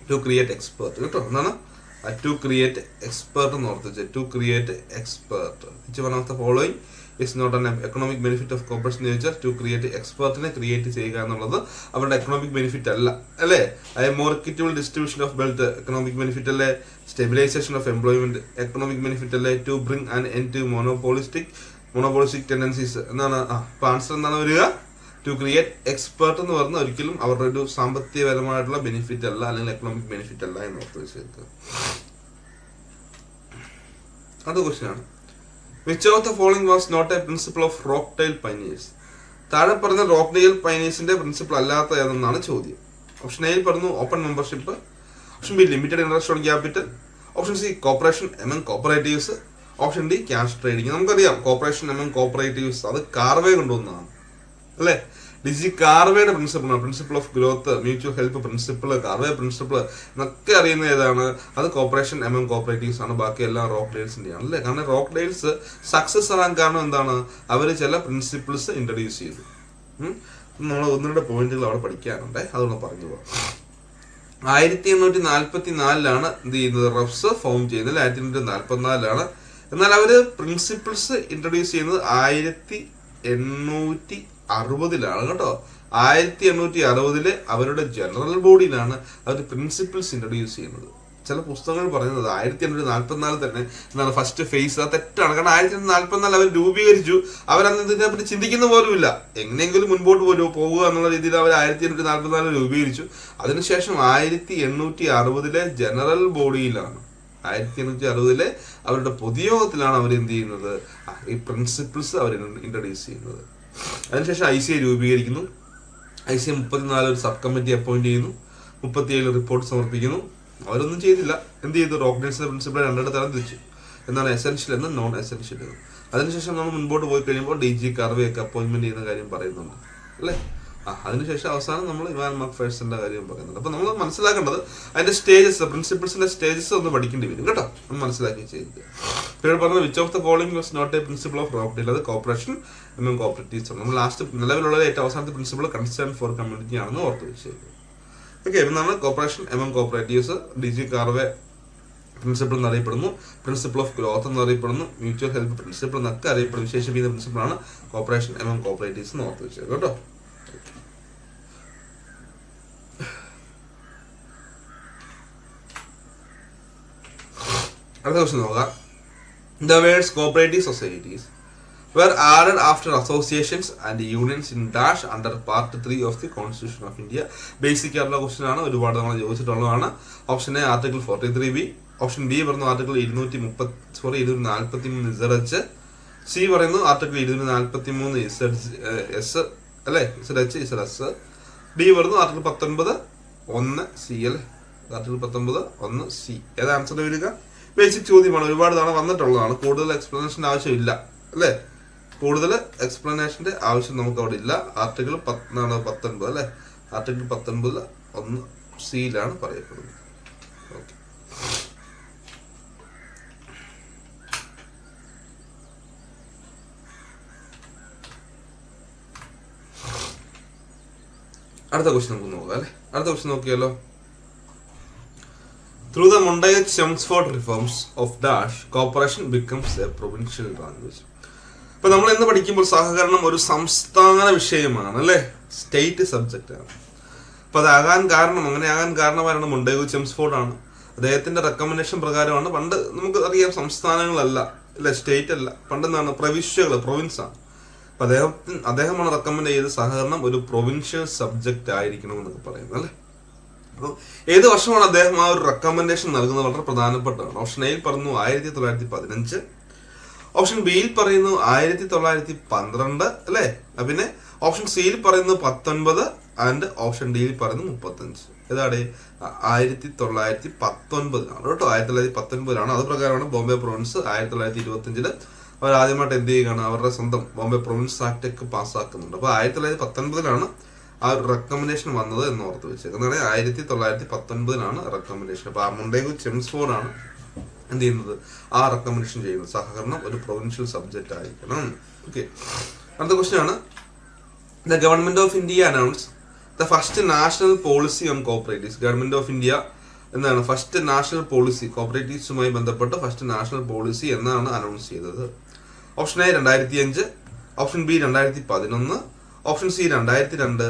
ടു ക്രിയേറ്റ് എക്സ്പെർട്ട് കേട്ടോ. എന്താണ്? ടു ക്രിയേറ്റ് എക്സ്പെർട്ട് എന്ന് ഓർത്തിച്ച്. To create expert. Which one of the following is not an economic benefit of corporation എന്ന് ചോദിച്ചാൽ ടു ക്രിയേറ്റ് എക്സ്പെർട്ടിനെ ക്രിയേറ്റ് ചെയ്യുക എന്നുള്ളത് അവരുടെ എക്കണോമിക് ബെനിഫിറ്റ് അല്ല, അല്ലേ? More equitable distribution of wealth economic benefit അല്ലേ? Stabilisation of employment economic benefit അല്ലേ? To bring an end to monopolistic tendencies എന്താണ്? അപ്പൊ ആൻസർ എന്താണ് വരിക? ടു ക്രിയേറ്റ് എക്സ്പെർട്ട് എന്ന് പറഞ്ഞാൽ ഒരിക്കലും അവരുടെ ഒരു സാമ്പത്തികപരമായിട്ടുള്ള ബെനിഫിറ്റ് അല്ല, അല്ലെങ്കിൽ എക്കണോമിക് ബെനിഫിറ്റ് അല്ല എന്ന് ഓർത്ത് വെച്ചേക്കുക. അത് ക്വസ്റ്റ്യൻ ആണ്. Which of the following was not a principle of Rochdale pioneers? താഴെ പറഞ്ഞ റോക്ക്ഡെയിൽ പൈനിയേഴ്സിന്റെ പ്രിൻസിപ്പിൾ അല്ലാത്ത ഏതെന്നാണ് ചോദ്യം. ഓപ്ഷൻ എയിൽ പറഞ്ഞു open membership. Option b limited interest on capital. Option c corporation among cooperatives. Option d cash trading. നമുക്കറിയാം corporation among cooperatives അത് കാർവേ കൊണ്ടുവന്നതാണ്, അല്ലേ? ഡിജി കാർവേയുടെ പ്രിൻസിപ്പിളാണ്. Principle of growth, mutual help principle, Karve principle എന്നൊക്കെ അറിയുന്ന ഏതാണ്? അത് കോർപ്പറേഷൻ എമംഗ് കോപ്പറേറ്റീവ്സ് ആണ്. ബാക്കി എല്ലാം റോക്ക്ഡെയിൽസിന്റെയാണ്, അല്ലേ? കാരണം റോക്ക്ഡെയിൽസ് സക്സസ് ആകാൻ കാരണം എന്താണ്? അവർ ചില പ്രിൻസിപ്പിൾസ് ഇൻട്രൊഡ്യൂസ് ചെയ്തു. നമ്മൾ ഒന്നുകൂടെ പോയിന്റുകൾ അവിടെ പഠിക്കാനുണ്ട്, അതൊന്ന് പറഞ്ഞു പോകാം. 1844 എന്ത് ചെയ്യുന്നത്? റഫ്സ് ഫോം ചെയ്യുന്നത് 1844. എന്നാൽ അവര് പ്രിൻസിപ്പിൾസ് ഇൻട്രൊഡ്യൂസ് ചെയ്യുന്നത് 1860 കേട്ടോ. 1860 അവരുടെ ജനറൽ ബോഡിയിലാണ് അവർ പ്രിൻസിപ്പിൾസ് ഇൻട്രൊഡ്യൂസ് ചെയ്യുന്നത്. ചില പുസ്തകങ്ങൾ പറയുന്നത് 1844 തന്നെ എന്താണ് ഫസ്റ്റ് ഫേസ്. അത് തെറ്റാണ്. കാരണം 1844 അവർ രൂപീകരിച്ചു. അവരന്ന് ഇതിനെ പറ്റി ചിന്തിക്കുന്ന പോലുമില്ല. എങ്ങനെയെങ്കിലും മുൻപോട്ട് പോകുക എന്നുള്ള രീതിയിൽ അവർ 1844 രൂപീകരിച്ചു. അതിനുശേഷം 1860 ജനറൽ ബോഡിയിലാണ്, 1860 അവരുടെ പൊതുയോഗത്തിലാണ് അവർ എന്ത് ചെയ്യുന്നത്? ഈ പ്രിൻസിപ്പിൾസ് അവർ ഇൻട്രൊഡ്യൂസ് ചെയ്യുന്നത്. അതിനുശേഷം ICA രൂപീകരിക്കുന്നു. ICA 34 ഒരു സബ് കമ്മിറ്റി അപ്പോയിന്റ് ചെയ്യുന്നു. 37 റിപ്പോർട്ട് സമർപ്പിക്കുന്നു. അവരൊന്നും ചെയ്തില്ല. എന്ത് ചെയ്തു? റോക്ക്ഡെയിൽസിന്റെ പ്രിൻസിപ്പിൾ രണ്ടിടത്ത് തരം തിരിച്ചു. എന്താണ്? എസെൻഷ്യൽ എന്ന് നോൺ എസെൻഷ്യൽ എന്ന്. അതിനുശേഷം നമ്മൾ മുൻപോട്ട് പോയി കഴിയുമ്പോൾ DG കാർവേ ഒക്കെ അപ്പോയിന്റ്മെന്റ് ചെയ്യുന്ന കാര്യം പറയുന്നുണ്ട്, അല്ലേ? അതിനുശേഷം അവസാനം നമ്മൾ ഇവാൻ മക്ഫേഴ്സന്റെ കാര്യം പറയുന്നുണ്ട്. അപ്പൊ നമ്മൾ മനസ്സിലാക്കേണ്ടത് അതിന്റെ സ്റ്റേജസ്, പ്രിൻസിപ്പിൾസിന്റെ സ്റ്റേജസ് ഒന്ന് പഠിക്കേണ്ടി വരും കേട്ടോ. നമ്മൾ മനസ്സിലാക്കി ചെയ്യുക. ഇവിടെ പറഞ്ഞത് which of the following was not a principle of Rochdale? അത് കോർപ്പറേഷൻ എമംഗ് കോപ്പറേറ്റീവ്സ് ആണ്. നമ്മൾ ലാസ്റ്റ് നിലവിലുള്ള ഏറ്റവും അവസാനത്തെ പ്രിൻസിപ്പിൾ കൺസേൺ ഫോർ കമ്മ്യൂണിറ്റി ആണെന്ന് ഓർത്ത് വെച്ചേക്കുക. ഓക്കെ, എന്നാണ് corporation among cooperatives. DG Karve principle എന്നറിയപ്പെടുന്നു. പ്രിൻസിപ്പിൾ ഓഫ് ഗ്രോത്ത് എന്നറിയപ്പെടുന്നു. മ്യൂച്വൽ ഹെൽപ്പ് പ്രിൻസിപ്പിൾ എന്നൊക്കെ അറിയപ്പെടുന്ന വിശേഷിപ്പിക്കുന്ന പ്രിൻസിപ്പിളാണ് കോർപ്പറേഷൻ എമംഗ് കോപ്പറേറ്റീവ്സ് എന്ന് ഓർത്ത് വെച്ചേക്കുക കേട്ടോ. അടുത്ത ക്വസ്റ്റ്യൻ നോക്കാം. The words cooperative societies were added after associations and unions in dash under part 3 of the Constitution of India. Basic ആയിട്ടുള്ള ക്വസ്റ്റ്യൻ ആണ്, ഒരുപാട് നമ്മൾ ചോദിച്ചിട്ടുള്ളതാണ്. Option a article 43B. Option b പറയുന്നു ആർട്ടിക്കിൾ 243 ZH. സി പറയുന്നു article 243 ZS, അല്ലെ? ZS. D പറയുന്നു article 19(1) C, അല്ലെ? Article 19(1) C. ഏതാ ആൻസർ വരിക? ബേസിക് ചോദ്യമാണ്, ഒരുപാട് തവണ വന്നിട്ടുള്ളതാണ്. കൂടുതൽ എക്സ്പ്ലനേഷന്റെ ആവശ്യമില്ല, അല്ലേ? കൂടുതൽ എക്സ്പ്ലനേഷന്റെ ആവശ്യം നമുക്ക് അവിടെ ഇല്ല. ആർട്ടിക്കിൾ 19, അല്ലെ? ആർട്ടിക്കിൾ 19(1) C പറയപ്പെടുന്നത്. ഓക്കെ, അടുത്ത ക്വസ്റ്റ്യൻ നമുക്ക് നോക്കാം, അല്ലെ? അടുത്ത ക്വസ്റ്റ്യൻ നോക്കിയാലോ. Through the Montagu-Chelmsford reforms of dash, cooperation becomes a provincial language. ഇപ്പൊ നമ്മൾ ഇന്ന് പഠിക്കുമ്പോൾ സഹകരണം ഒരു സംസ്ഥാന വിഷയമാണ്, അല്ലെ? സ്റ്റേറ്റ് സബ്ജക്റ്റ് ആണ്. അപ്പൊ അങ്ങനെ ആകാൻ കാരണമാരാണ്? മൊണ്ടേഗു-ചെംസ്ഫോർഡ് ആണ്. അദ്ദേഹത്തിന്റെ റെക്കമെൻഡേഷൻ പ്രകാരമാണ്. പണ്ട് നമുക്ക് അറിയാം സംസ്ഥാനങ്ങളല്ല, അല്ലെ? സ്റ്റേറ്റ് അല്ല. പണ്ട് എന്താണ്? പ്രവിശ്യകള്, പ്രൊവിൻസ് ആണ്. അപ്പൊ അദ്ദേഹമാണ് റെക്കമെൻഡ് ചെയ്ത് സഹകരണം ഒരു പ്രൊവിൻഷ്യൽ സബ്ജക്റ്റ് ആയിരിക്കണം എന്നൊക്കെ പറയുന്നത്, അല്ലെ? അപ്പം ഏത് വർഷമാണ് അദ്ദേഹം ആ ഒരു റെക്കമെൻഡേഷൻ നൽകുന്നത് വളരെ പ്രധാനപ്പെട്ടതാണ്. ഓപ്ഷൻ എയിൽ പറഞ്ഞു 1915, ഓപ്ഷൻ ബിയിൽ പറയുന്നു 1912 അല്ലേ, പിന്നെ ഓപ്ഷൻ സിയിൽ പറയുന്നു 19 ആൻഡ് ഓപ്ഷൻ ഡിയിൽ പറയുന്നു 35. ഏതാണ് 1919 കേട്ടോ. 1919 അത് പ്രകാരമാണ് ബോംബെ പ്രൊവിൻസ് 1925 അവർ ആദ്യമായിട്ട് എന്ത് ചെയ്യുകയാണ്, അവരുടെ സ്വന്തം ബോംബെ പ്രൊവിൻസ് ആക്ട് ഒക്കെ പാസ്സാക്കുന്നുണ്ട്. അപ്പൊ 1919 ആ ഒരു റെക്കമെൻഡേഷൻ വന്നത് എന്ന് ഓർത്ത് വെച്ചേക്കുന്നത്. 1919 റെക്കമെൻഡേഷൻ. അപ്പൊ മൊണ്ടേഗു ചെംസ്ഫോർഡ് ആണ് എന്ത് ചെയ്യുന്നത്, ആ റെക്കമെൻഡേഷൻ ചെയ്യുന്നത്. സഹകരണം ഒരു പ്രൊവിൻഷ്യൽ സബ്ജക്റ്റ് ആയിരിക്കണം. ഓക്കെ, അടുത്ത ക്വസ്റ്റ്യൻ ആണ്, the government of India announce the first national policy on cooperatives. Government of India എന്താണ് ഫസ്റ്റ് നാഷണൽ പോളിസി, കോപ്പറേറ്റീവ്സുമായി ബന്ധപ്പെട്ട് ഫസ്റ്റ് നാഷണൽ പോളിസി എന്നാണ് അനൗൺസ് ചെയ്തത്. Option A 2005, option B 2011, option C 2002,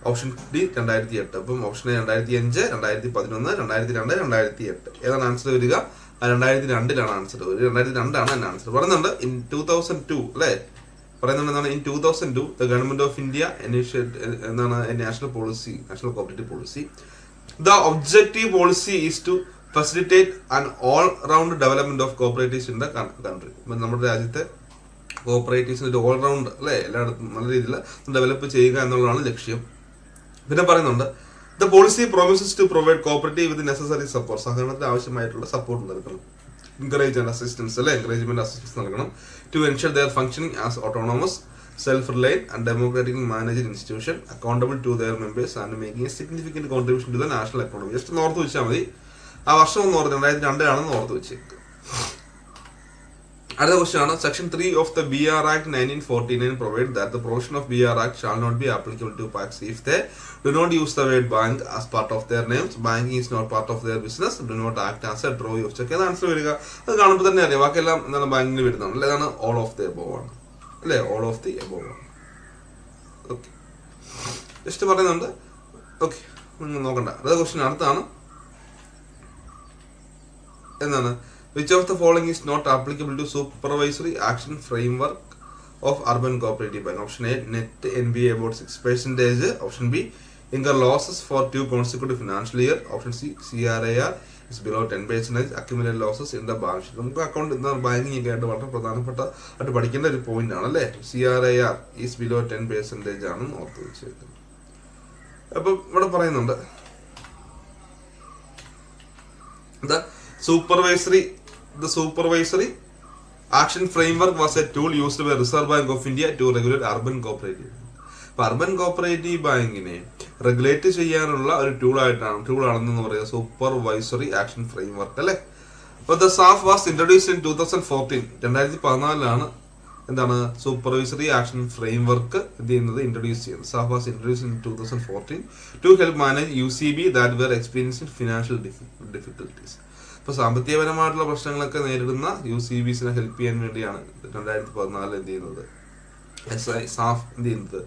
option D 2008. അപ്പം option A 2005, 2011, 2002, 2008. ഏതാണ് answer വരിക? 2002 answer വരിക. 2002 എന്റെ answer. പറയുന്നുണ്ട് ഇൻ 2002 അല്ലെ, പറയുന്നുണ്ട് എന്താണ്, in 2002 the government of India എന്താണ് national policy, national cooperative policy. The objective policy is to facilitate an all round development of cooperatives in the country. നമ്മുടെ രാജ്യത്തെ കോപ്പറേറ്റീവ്സിന് ഒരു ഓൾ റൗണ്ട് അല്ലെ, എല്ലായിടത്തും നല്ല രീതിയിൽ ഡെവലപ്പ് ചെയ്യുക എന്നുള്ളതാണ് ലക്ഷ്യം. പിന്നെ പറയുന്നുണ്ട് the policy promises to provide cooperative with necessary support. സഹകരണത്തിന് ആവശ്യമായിട്ടുള്ള സപ്പോർട്ട് നൽകണം. എൻകറേജ് ആൻഡ് അസിസ്റ്റൻസ് അല്ലെ, എൻകറേജ്മെന്റ് അസിസ്റ്റൻസ് നൽകണം. To ensure their functioning as autonomous, self-reliant and democratically managed institution accountable to their members and making a significant contribution to the national economy. Just ഒന്ന് ഓർത്ത് വെച്ചാൽ മതി. ആ വർഷം ഒന്ന് ഓർത്ത് 2002 ആണെന്ന് ഓർത്ത് വെച്ചേക്ക്. അടുത്ത ക്വസ്റ്റ്യൻ ആണ്, section 3 of the BR Act 1949 provide that the provision of BR Act shall not be applicable to banks if they do not use the word bank as part of their names, banking is not part of their business, do not act as a drawing of check. ഏതാണ് answer വരിക? അത് കാണുമ്പോൾ തന്നെ അറിയാം, ബാക്കിയെല്ലാം എന്താണ് ബാങ്കിന് വരുന്നതാണ് അല്ലെ. അതാണ് ഓൾ ഓഫ് ദ എബോവ് ആണ് അല്ലെ, ഓൾ ഓഫ് ദി എബോവ് ആണ്. ഓക്കെ, ജസ്റ്റ് പറയുന്നുണ്ട്. ഓക്കെ, നിങ്ങൾ നോക്കണ്ട. അടുത്ത ക്വസ്റ്റ്യൻ അടുത്താണ്, എന്താണ്, which of the following is not applicable to supervisory action framework of urban cooperative bank? Option A, net NPA about 6%. Option B, incur losses for 2 consecutive financial year. Option C, CRAR is below 10%, accumulated losses in the balance sheet. നമുക്ക് account banking ഒക്കെ ആയിട്ട് വളരെ പ്രധാനപ്പെട്ട ആയിട്ട് പഠിക്കേണ്ട ഒരു point ആണ് അല്ലെ. CRAR is below 10% ആണെന്ന് ഓർത്ത് വെച്ചിരിക്കുന്നത്. അപ്പൊ ഇവിടെ പറയുന്നുണ്ട് The supervisory action framework was a tool used by Reserve Bank of India to regulate urban cooperative. അപ്പൊ അർബൻ കോപ്പറേറ്റീവ് ബാങ്കിനെ റെഗുലേറ്റ് ചെയ്യാനുള്ള ഒരു ടൂളാണെന്ന് പറയുക സൂപ്പർവൈസറി ആക്ഷൻ ഫ്രെയിംവർക്ക് അല്ലെ. അപ്പൊ the SAF was introduced in 2014. 2014 എന്താണ് സൂപ്പർവൈസറി ആക്ഷൻ ഫ്രെയിംവർക്ക് എന്ത് ചെയ്യുന്നത്, ഇൻട്രൊഡ്യൂസ് ചെയ്യുന്നത്. SAF was introduced in 2014 to help manage UCB that were experiencing financial difficulties. ഇപ്പൊ സാമ്പത്തികപരമായിട്ടുള്ള പ്രശ്നങ്ങളൊക്കെ നേരിടുന്ന UCBസിനെ ഹെൽപ്പ് ചെയ്യാൻ വേണ്ടിയാണ് 2014 എന്ത് ചെയ്യുന്നത്, സാഫ് എന്ത് ചെയ്യുന്നത്,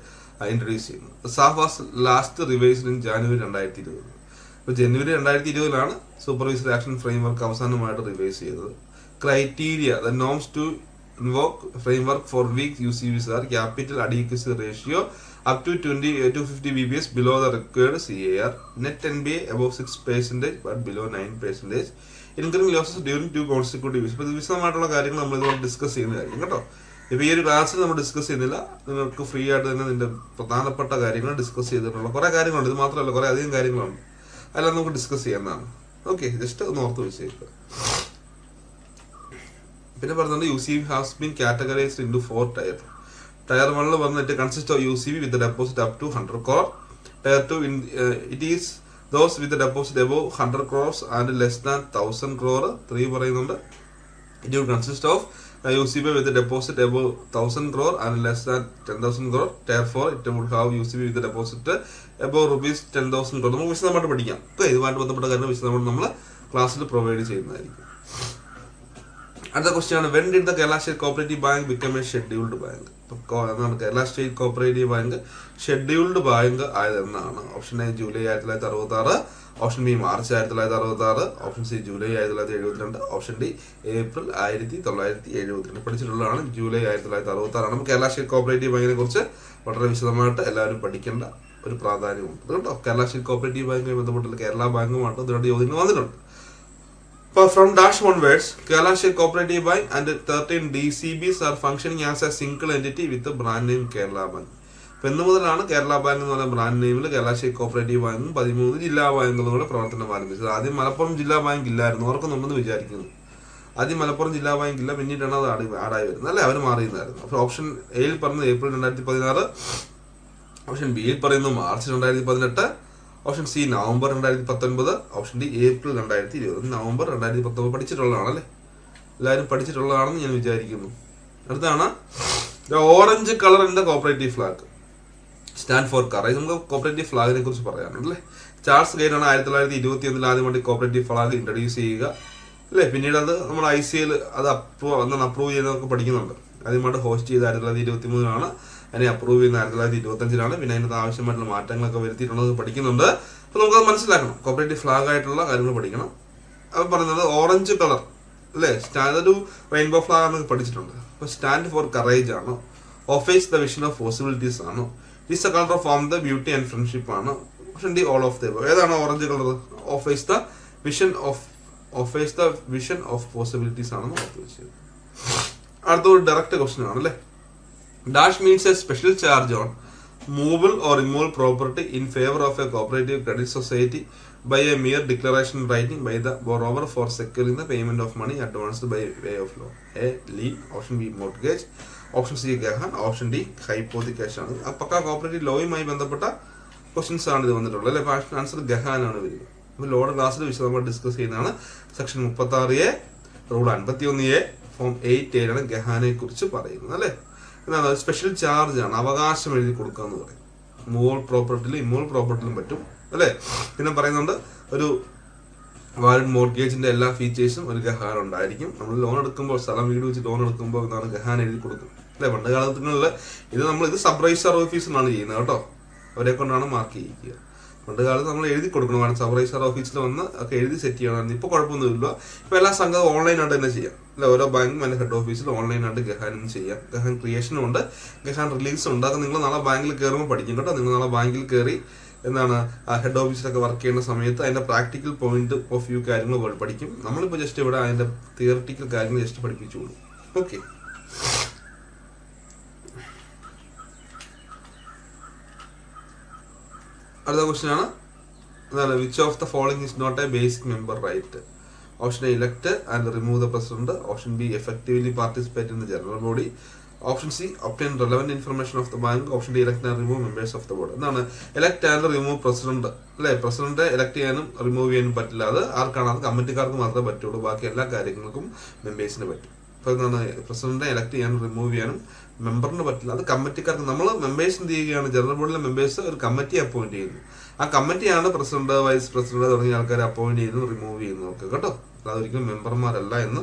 ഇൻട്രൊഡ്യൂസ് ചെയ്യുന്നത്. SAF was last revised in January 2020. അപ്പൊ ജനുവരി 2020 സൂപ്പർവൈസറി ആക്ഷൻ ഫ്രെയിംവർക്ക് അവസാനമായിട്ട് റിവൈസ് ചെയ്തത്. Criteria the norms to invoke framework for weak UCBs are capital adequacy ratio up to 250 BPS below the required CAR, net NPA above 6% but below 9%, incurring losses during 2 consecutive years. ഇപ്പൊ വിശദമായിട്ടുള്ള കാര്യങ്ങൾ നമ്മൾ ഇതുപോലെ discuss ചെയ്യുന്ന കാര്യം കേട്ടോ. ഇപ്പൊ ഈ ഒരു ക്ലാസ്സിൽ നമ്മൾ ഡിസ്കസ് ചെയ്യുന്നില്ല, നിങ്ങൾക്ക് ഫ്രീ ആയിട്ട് തന്നെ നിന്റെ പ്രധാനപ്പെട്ട കാര്യങ്ങൾ ഡിസ്കസ് ചെയ്തിട്ടുള്ള കുറെ കാര്യങ്ങളുണ്ട്. ഇത് മാത്രമല്ല, കുറെ അധികം കാര്യങ്ങളുണ്ട്, അതെല്ലാം നമുക്ക് ഡിസ്കസ് ചെയ്യാവുന്നതാണ്. ഓക്കെ, ജസ്റ്റ് ഒന്ന് ഓർത്ത് വെച്ചേക്കുക. പിന്നെ പറയുന്നത് UCB has been categorised into 4 tier. Tier 1 പറഞ്ഞിട്ട് consist of UCB with deposit up to 100 crore. Tier 2 it is those with deposit above 100 crores and less than 1000 crore. 3 പറയുന്നുണ്ട് it would consist of UCB with deposit above 1000 crore and less than 10,000 crore. Tier 4 it would have UCB with deposit above ₹10,000 crore. നമുക്ക് വിശദമായിട്ട് പഠിക്കാം. ഇതുമായിട്ട് ബന്ധപ്പെട്ട കാര്യങ്ങൾ വിശദമായിട്ട് നമ്മൾ ക്ലാസ്സിൽ പ്രൊവൈഡ് ചെയ്യുന്നതായിരിക്കും. അടുത്ത ക്വസ്റ്റ്യൻ ആണ്, when did the Kerala state cooperative bank become a scheduled bank? Kerala state cooperative bank scheduled bank ആയതെന്നാണ്? Option a July 1966, option b March 1966, option c July 1972, option d April 1972. പഠിച്ചിട്ടുള്ളതാണ് ജൂലൈ 1966. നമുക്ക് കേരള സ്റ്റേറ്റ് കോപ്പറേറ്റീവ് ബാങ്കിനെ കുറിച്ച് വളരെ വിശദമായിട്ട് എല്ലാവരും പഠിക്കേണ്ട ഒരു പ്രാധാന്യമുണ്ട് കേട്ടോ. കേരള സ്റ്റേറ്റ് കോപ്പറേറ്റീവ് ബാങ്കുമായി ബന്ധപ്പെട്ടുള്ള കേരള ബാങ്കുമായിട്ട് ഇതിനോട് ചോദ്യങ്ങൾ വന്നിട്ടുണ്ട്. അപ്പോൾ from dash onwards Kerala state cooperative bank and 13 DCBs are functioning as a single entity with brand name Kerala bank. അപ്പം ഇന്ന് മുതലാണ് കേരള ബാങ്ക് എന്ന് പറയുന്ന ബ്രാൻഡ് നെയിമിൽ കേരള സ്റ്റേറ്റ് കോപ്പറേറ്റീവ് ബാങ്കും 13 ജില്ലാ ബാങ്കുകളും കൂടെ പ്രവർത്തനം ആരംഭിച്ചത്. ആദ്യം മലപ്പുറം ജില്ലാ ബാങ്ക് ഇല്ലായിരുന്നു, ഓർക്കുന്നുണ്ടെന്ന് വിചാരിക്കുന്നു. ആദ്യം മലപ്പുറം ജില്ലാ ബാങ്ക് ഇല്ല, പിന്നീടാണ് അത് ആടായി വരുന്നത് അല്ലേ, അവർ മാറിയിരുന്നായിരുന്നു. അപ്പോൾ ഓപ്ഷൻ എയിൽ പറയുന്നത് ഏപ്രിൽ 2016, ഓപ്ഷൻ ബിയിൽ പറയുന്നത് March 2018, option C November 2019, option d April 2020. November 2019 പഠിച്ചിട്ടുള്ളതാണല്ലേ, എല്ലാവരും പഠിച്ചിട്ടുള്ളതാണെന്ന് ഞാൻ വിചാരിക്കുന്നു. അടുത്താണ് orange colour in the cooperative flag stand for courage. നമുക്ക് കോപ്പറേറ്റീവ് ഫ്ലാഗിനെ കുറിച്ച് പറയാനുണ്ടല്ലേ. ചാൾസ് ഗെയ്നാണ് 1921 ആദ്യമായിട്ട് കോപ്പറേറ്റീവ് ഫ്ലാഗ് ഇൻട്രൊഡ്യൂസ് ചെയ്യുക അല്ലേ. പിന്നീട് അത് നമ്മുടെ ICAയിൽ അത് അപ്രൂവ് ചെയ്യുന്നതൊക്കെ പഠിക്കുന്നുണ്ട്. ആദ്യമായിട്ട് ഹോസ്റ്റ് ചെയ്ത് 1923 അതിനെ അപ്രൂവ് ചെയ്യുന്ന 1925. പിന്നെ അതിനകത്ത് ആവശ്യമായിട്ടുള്ള മാറ്റങ്ങളൊക്കെ വരുത്തിയിട്ടുള്ളത് പഠിക്കുന്നുണ്ട്. അപ്പോൾ നമുക്കത് മനസ്സിലാക്കണം, കോപ്പറേറ്റീവ് ഫ്ലാഗ് ആയിട്ടുള്ള കാര്യങ്ങൾ പഠിക്കണം. അത് പറയുന്നത് ഓറഞ്ച് കളർ അല്ലേ, അതൊരു റെയിൻബോ ഫ്ലാഗ് ആണ് പഠിച്ചിട്ടുണ്ട്. അപ്പോൾ സ്റ്റാൻഡ് ഫോർ കറേജ് ആണോ, offers the vision of possibilities ആണോ, it's a colour of form the beauty and friendship ആണ്, option d all of the above. ഏതാണ് orange colour? Offers the vision of possibilities ആണെന്ന് ഓർത്ത് വെച്ചത്. അടുത്തൊരു ഡയറക്റ്റ് ക്വസ്റ്റ്യൻ ആണല്ലേ. Dash means a special charge on movable or immovable property in favour of a cooperative credit society by a mere declaration writing by the borrower for securing the payment of money advanced by way of loan. A. lien, option B mortgage, option C gahan, option D hypothecation ആണ്. പക്ക cooperative ലോയുമായി ബന്ധപ്പെട്ട questions ആണ് ഇത് വന്നിട്ടുള്ളത് അല്ലേ. Answer ഗഹാൻ ആണ് വരിക. അപ്പോൾ load ക്ലാസ്സിൽ വിശദമായി ഡിസ്കസ് ചെയ്യുന്നതാണ്. Section 36A rule 51A form 8A ആണ് ഗഹാനെ കുറിച്ച് പറയുന്നത് അല്ലേ. എന്താണ് സ്പെഷ്യൽ ചാർജ് ആണ്, അവകാശം എഴുതി കൊടുക്കുക എന്ന് പറയും. മൂവബിൾ പ്രോപ്പർട്ടിയിലും ഇമ്മൂവബിൾ പ്രോപ്പർട്ടിയിലും പറ്റും അല്ലേ. പിന്നെ പറയുന്നുണ്ട് ഒരു വാലിഡ് മോർഗേജിന്റെ എല്ലാ ഫീച്ചേഴ്സും ഒരു ഗഹാൻ ഉണ്ടായിരിക്കും. നമ്മൾ ലോൺ എടുക്കുമ്പോൾ, സ്ഥലം വീട് വെച്ച് ലോൺ എടുക്കുമ്പോൾ എന്താണ് ഗഹാൻ എഴുതി കൊടുക്കും അല്ലെ. പണ്ട് കാലങ്ങളിൽ ഇത് സബ് രജിസ്ട്രാർ ഓഫീസിലാണ് ചെയ്യുന്നത് കേട്ടോ, അവരെ കൊണ്ടാണ് മാർക്ക് ചെയ്യിക്കുക. പണ്ട് കാലത്ത് നമ്മൾ എഴുതി കൊടുക്കണം, സബ് രജിസ്ട്രാർ ഓഫീസിൽ വന്ന് ഒക്കെ എഴുതി സെറ്റ് ചെയ്യണം. ഇപ്പോൾ കുഴപ്പമൊന്നുമില്ല, ഇപ്പോൾ എല്ലാ സംഘവും ഓൺലൈനായിട്ട് തന്നെ ചെയ്യാം അല്ലെ. ഓരോ ബാങ്കും അതിന്റെ ഹെഡ് ഓഫീസിൽ ഓൺലൈനായിട്ട് ഗഹാനും ചെയ്യാം. ഗഹാൻ ക്രിയേഷനും ഉണ്ട്, ഗഹാൻ റിലീസും ഉണ്ട്. അതൊക്കെ നിങ്ങൾ നാളെ ബാങ്കിൽ കയറുമ്പോൾ പഠിക്കും കേട്ടോ. നിങ്ങൾ നാളെ ബാങ്കിൽ കയറി എന്താണ് ഹെഡ് ഓഫീസിലൊക്കെ വർക്ക് ചെയ്യുന്ന സമയത്ത് അതിന്റെ പ്രാക്ടിക്കൽ പോയിന്റ് ഓഫ് വ്യൂ കാര്യങ്ങൾ പഠിക്കും. നമ്മളിപ്പോൾ ജസ്റ്റ് ഇവിടെ അതിന്റെ തിയറിറ്റിക്കൽ കാര്യങ്ങൾ ജസ്റ്റ് പഠിപ്പിച്ചുള്ളൂ. ഓക്കെ, അടുത്ത ക്വസ്റ്റ്യൻ ആണ് എന്താണ് which of the following is not a basic member right. Option A elect and remove the president, option B effectively participate in the general body, option C obtain relevant information of the bank, option D elect and remove members of the board. എന്താണ് elect and remove president അല്ലെ. President elect ചെയ്യാനും remove ചെയ്യാനും പറ്റില്ല. അത് ആർക്കാണ്? അത് കമ്മിറ്റിക്കാർക്ക് മാത്രമേ പറ്റുള്ളൂ. ബാക്കി എല്ലാ കാര്യങ്ങൾക്കും മെമ്പേഴ്സിന് പറ്റും. അപ്പൊ എന്താണ് പ്രസിഡന്റിനെ ഇലക്ട് ചെയ്യാനും റിമൂവ് ചെയ്യാനും മെമ്പറിന് പറ്റില്ല, അത് കമ്മിറ്റിക്കാർക്ക്. നമ്മൾ മെമ്പേഴ്സ് എന്ത് ചെയ്യുകയാണ്, ജനറൽ ബോർഡിലെ മെമ്പേഴ്സ് ഒരു കമ്മിറ്റി അപ്പോയിന്റ് ചെയ്യുന്നു. ആ കമ്മിറ്റിയാണ് പ്രസിഡന്റ്, വൈസ് പ്രസിഡന്റ് തുടങ്ങിയ ആൾക്കാരെ അപ്പോയിന്റ് ചെയ്യുന്നു, റിമൂവ് ചെയ്യുന്നതൊക്കെ കേട്ടോ. അതൊരിക്കലും മെമ്പർമാരല്ല എന്ന്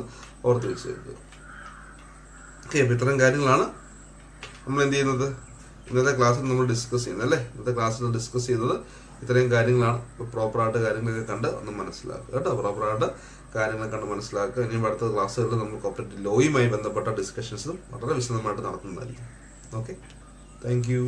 ഓർത്ത് വെച്ചേക്കുക. ഓക്കെ, അപ്പൊ ഇത്തരം കാര്യങ്ങളാണ് നമ്മൾ എന്ത് ചെയ്യുന്നത് ഇന്നത്തെ ക്ലാസ്സിൽ നമ്മൾ ഡിസ്കസ് ചെയ്യുന്നത് അല്ലേ. ഇന്നത്തെ ക്ലാസ്സിൽ ഡിസ്കസ് ചെയ്തത് ഇത്രയും കാര്യങ്ങളാണ്. പ്രോപ്പറായിട്ട് കാര്യങ്ങളൊക്കെ കണ്ട് ഒന്ന് മനസ്സിലാക്കുക കേട്ടോ. പ്രോപ്പറായിട്ട് കാര്യങ്ങൾ കണ്ട് മനസ്സിലാക്കുക. ഇനിയും അടുത്ത ക്ലാസ്സുകളിൽ നമ്മൾ കോപ്പറേറ്റീവ് ലോയുമായി ബന്ധപ്പെട്ട ഡിസ്കഷൻസും വളരെ വിശദമായിട്ട് നടത്തുന്നതായിരിക്കും. Okay, thank you.